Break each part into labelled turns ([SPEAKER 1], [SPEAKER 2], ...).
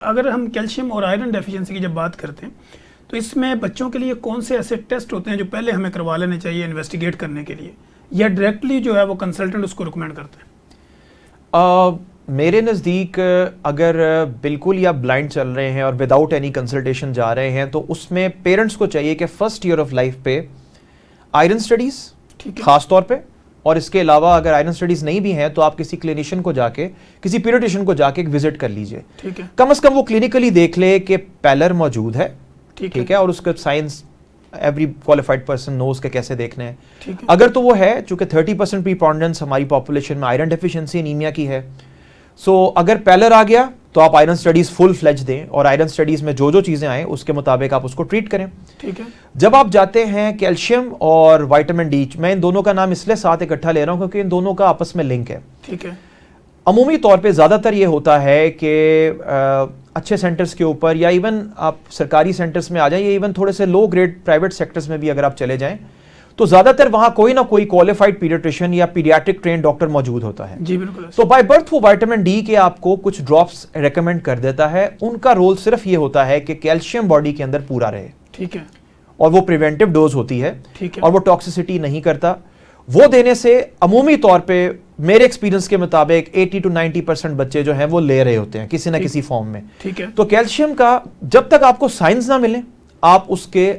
[SPEAKER 1] अगर हम कैल्शियम और आयरन डेफिशिएंसी की जब बात करते हैं तो इसमें बच्चों के लिए कौन से ऐसे टेस्ट होते हैं जो पहले हमें करवा लेने चाहिए इन्वेस्टिगेट करने के लिए, या डायरेक्टली जो है वो कंसल्टेंट उसको रिकमेंड करते हैं?
[SPEAKER 2] मेरे नज़दीक अगर बिल्कुल ही आप ब्लाइंड चल रहे हैं और विदाउट एनी कंसल्टेशन जा रहे हैं तो उसमें पेरेंट्स को चाहिए कि फर्स्ट ईयर ऑफ लाइफ पे आयरन स्टडीज़ खास तौर पे, और इसके अलावा अगर आयरन स्टडीज नहीं भी हैं तो आप किसी क्लिनिशियन को जाके, किसी पीडियाट्रिशियन को जाके एक विजिट कर लीजिए।
[SPEAKER 1] ठीक है।
[SPEAKER 2] कम से कम वो क्लिनिकली देख ले कि पैलर मौजूद है, ठीक है, और उसका science every qualified person knows के कैसे देखने हैं। अगर तो वो है, चूंकि 30% प्रीपोंडेंस हमारी पॉपुलेशन में आयरन डेफिशिएंसी एनीमिया की है, सो अगर पैलर आ गया तो आप आयरन स्टडीज फुल फ्लेज दें और आयरन स्टडीज में जो जो चीजें आए उसके मुताबिक आप उसको ट्रीट करें।
[SPEAKER 1] ठीक है।
[SPEAKER 2] जब आप जाते हैं कैल्शियम और विटामिन डी, मैं इन दोनों का नाम इसलिए साथ इकट्ठा ले रहा हूं क्योंकि इन दोनों का आपस में लिंक है।
[SPEAKER 1] ठीक है।
[SPEAKER 2] अमूमी तौर पे ज्यादातर ये होता है कि अच्छे सेंटर्स के ऊपर, या इवन आप सरकारी सेंटर्स में आ जाएं, या इवन थोड़े से लो ग्रेड प्राइवेट सेक्टर्स में भी अगर आप चले जाएं तो ज्यादातर वहां कोई ना कोई क्वालिफाइड पीडियाट्रिशियन या पीडियाट्रिक ट्रेन डॉक्टर मौजूद होता है।
[SPEAKER 1] जी बिल्कुल।
[SPEAKER 2] तो बाय बर्थ वो विटामिन डी के आपको कुछ ड्रॉप्स रेकमेंड कर देता है। उनका रोल सिर्फ ये होता है कि कैल्शियम बॉडी के अंदर पूरा रहे।
[SPEAKER 1] ठीक है।
[SPEAKER 2] और वो प्रिवेंटिव डोज होती है।
[SPEAKER 1] ठीक है।
[SPEAKER 2] और वो टॉक्सिसिटी नहीं करता। वो देने से अमूमी तौर पे मेरे एक्सपीरियंस के मुताबिक 80 to 90% बच्चे जो हैं वो ले रहे होते हैं किसी ना किसी फॉर्म में।
[SPEAKER 1] ठीक है।
[SPEAKER 2] तो कैल्शियम का जब तक आपको साइंस ना मिले आप उसके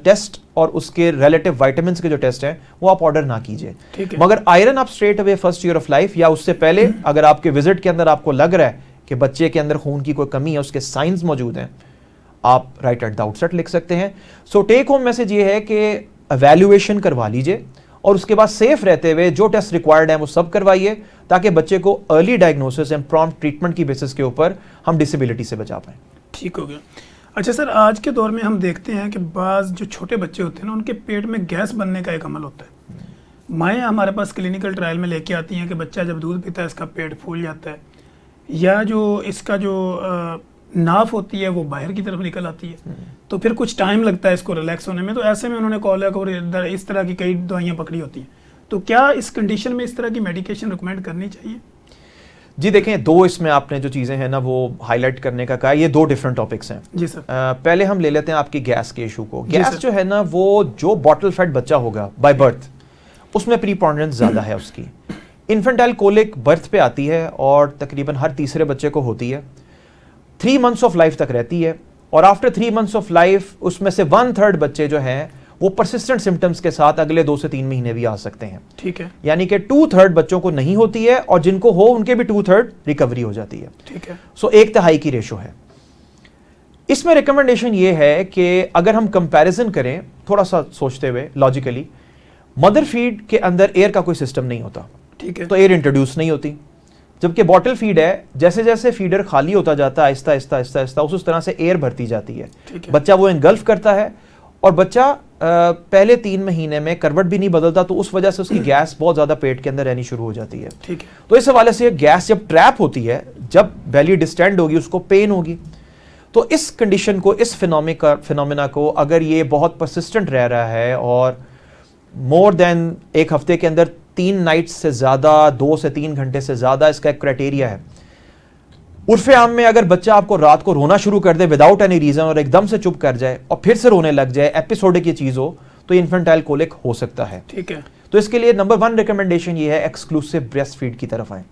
[SPEAKER 2] टेस्ट और उसके रिलेटिव विटामिन्स के जो टेस्ट हैं वो आप ऑर्डर ना कीजिए। मगर आयरन आप straight away first year of life या उससे पहले अगर आपके विजिट के अंदर आपको लग रहा है कि बच्चे के अंदर खून की कोई कमी है, उसके साइंस मौजूद हैं, आप राइट एट द आउटसेट लिख सकते हैं। सो टेक होम मैसेज ये है कि एवेल्युएशन करवा लीजिए और उसके बाद सेफ रहते हुए जो टेस्ट रिक्वायर्ड है वो सब करवाइए ताकि बच्चे को early diagnosis and prompt treatment की बेसिस के ऊपर हम डिसेबिलिटी से बचा पाएं।
[SPEAKER 1] ठीक हो गया। अच्छा सर, आज के दौर में हम देखते हैं कि बाज़ जो छोटे बच्चे होते हैं ना, उनके पेट में गैस बनने का एक अमल होता है। माएँ हमारे पास क्लिनिकल ट्रायल में लेके आती हैं कि बच्चा जब दूध पीता है इसका पेट फूल जाता है, या जो इसका जो नाफ होती है वो बाहर की तरफ निकल आती है, तो फिर कुछ टाइम लगता है इसको रिलैक्स होने में। तो ऐसे में उन्होंने कॉलक और इस तरह की कई दवाइयाँ पकड़ी होती हैं। तो क्या इस कंडीशन में इस तरह की मेडिकेशन रिकमेंड करनी चाहिए?
[SPEAKER 2] जी देखें, दो इसमें आपने जो चीज़ें हैं ना वो हाईलाइट करने का कहा, ये दो डिफरेंट टॉपिक्स हैं।
[SPEAKER 1] जी सर।
[SPEAKER 2] पहले हम ले लेते हैं आपकी गैस के इशू को। गैस जो है ना वो जो बॉटल फेड बच्चा होगा बाय बर्थ उसमें प्रीपोंडेंस ज़्यादा है उसकी। इन्फेंटाइल कोलिक बर्थ पे आती है और तकरीबन हर तीसरे बच्चे को होती है, 3 months ऑफ लाइफ तक रहती है, और आफ्टर 3 months ऑफ लाइफ उसमें से 1/3 बच्चे जो हैं वो परसिस्टेंट सिम्टम्स के साथ अगले 2 से 3 महीने भी आ सकते हैं।
[SPEAKER 1] ठीक है।
[SPEAKER 2] यानी कि 2/3 बच्चों को नहीं होती है और जिनको हो उनके भी 2/3 रिकवरी हो जाती है।
[SPEAKER 1] ठीक है।
[SPEAKER 2] सो 1/3 की रेशो है। इसमें रिकमेंडेशन ये है कि अगर हम कंपैरिजन करें थोड़ा सा सोचते हुए लॉजिकली, मदर फीड के अंदर एयर का कोई सिस्टम नहीं होता।
[SPEAKER 1] ठीक है।
[SPEAKER 2] तो एयर इंट्रोड्यूस नहीं होती, जबकि बॉटल फीड है जैसे जैसे फीडर खाली होता जाता है आहिस्ता आहिस्ता आहिस्ता आहिस्ता उस तरह से एयर भरती जाती है। बच्चा वो एनगल्फ करता है और बच्चा पहले 3 महीने में करवट भी नहीं बदलता, तो उस वजह से उसकी गैस बहुत ज्यादा पेट के अंदर रहनी शुरू हो जाती है।
[SPEAKER 1] ठीक है।
[SPEAKER 2] तो इस हवाले से गैस जब ट्रैप होती है, जब बेली डिस्टेंड होगी उसको पेन होगी। तो इस कंडीशन को, इस फिनोमिना को अगर ये बहुत परसिस्टेंट रह रहा है और मोर देन एक हफ्ते के अंदर 3 नाइट्स से ज्यादा, 2 से 3 घंटे से ज्यादा इसका एक क्राइटेरिया है। उर्फे आम में अगर बच्चा आपको रात को रोना शुरू कर दे विदाउट एनी रीजन और एकदम से चुप कर जाए और फिर से रोने लग जाए, एपिसोडिक ये चीज हो, तो इन्फेंटाइल कोलिक हो सकता है।
[SPEAKER 1] ठीक है।
[SPEAKER 2] तो इसके लिए नंबर 1 रिकमेंडेशन ये है एक्सक्लूसिव ब्रेस्ट फीड की तरफ आए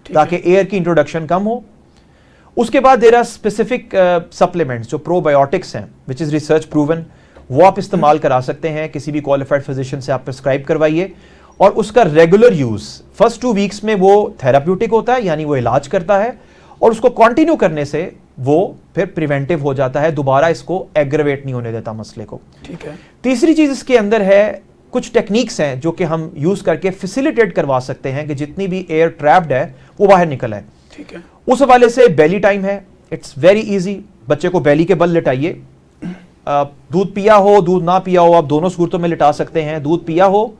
[SPEAKER 2] ताकि एयर की इंट्रोडक्शन कम हो। उसके बाद देयर आर स्पेसिफिक सप्लीमेंट्स जो प्रोबायोटिक्स हैं विच इज रिसर्च प्रूवन, वो आप इस्तेमाल करा सकते हैं। किसी भी क्वालिफाइड फिजिशियन से आप प्रिस्क्राइब करवाइए और उसका रेगुलर यूज फर्स्ट 2 वीक्स में वो थेराप्यूटिक होता है, यानी वो इलाज करता है, और उसको कंटिन्यू करने से वो फिर प्रिवेंटिव हो जाता है, दोबारा इसको एग्रेवेट नहीं होने देता मसले को।
[SPEAKER 1] ठीक है।
[SPEAKER 2] तीसरी चीज इसके अंदर है, कुछ टेक्निक्स हैं जो कि हम यूज करके फैसिलिटेट करवा सकते हैं कि जितनी भी एयर ट्रैप्ड है वो बाहर निकल आए।
[SPEAKER 1] ठीक है।
[SPEAKER 2] उस हवाले से बेली टाइम है, इट्स वेरी इजी। बच्चे को बेली के बल लिटाइए, दूध पिया हो दूध ना पिया हो आप दोनों सूरतों में लिटा सकते हैं। दूध पिया हो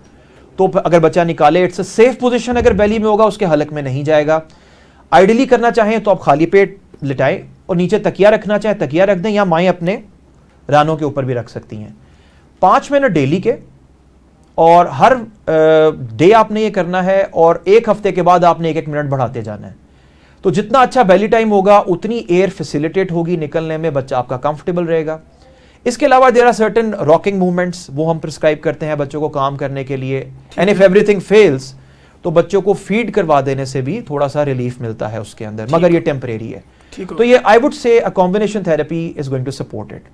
[SPEAKER 2] तो अगर बच्चा निकाले, इट्स अ सेफ पोजीशन, अगर बेली में होगा उसके हलक में नहीं जाएगा। आइडियली करना चाहें तो आप खाली पेट लिटाएं और नीचे तकिया रखना चाहें तकिया रख दें, या माएँ अपने रानों के ऊपर भी रख सकती हैं। 5 मिनट डेली के, और हर डे आपने ये करना है, और 1 हफ्ते के बाद आपने 1-1 मिनट बढ़ाते जाना है। तो जितना अच्छा बेली टाइम होगा उतनी एयर फैसिलिटेट होगी निकलने में, बच्चा आपका कंफर्टेबल रहेगा। इसके अलावा there are certain rocking movements, वो हम प्रिस्क्राइब करते हैं बच्चों को काम करने के लिए। एंड इफ एवरीथिंग फेल्स तो बच्चों को फीड करवा देने से भी थोड़ा सा रिलीफ मिलता है उसके अंदर, मगर ये टेम्परेरी है। तो ये I would say a combination therapy is going to support it.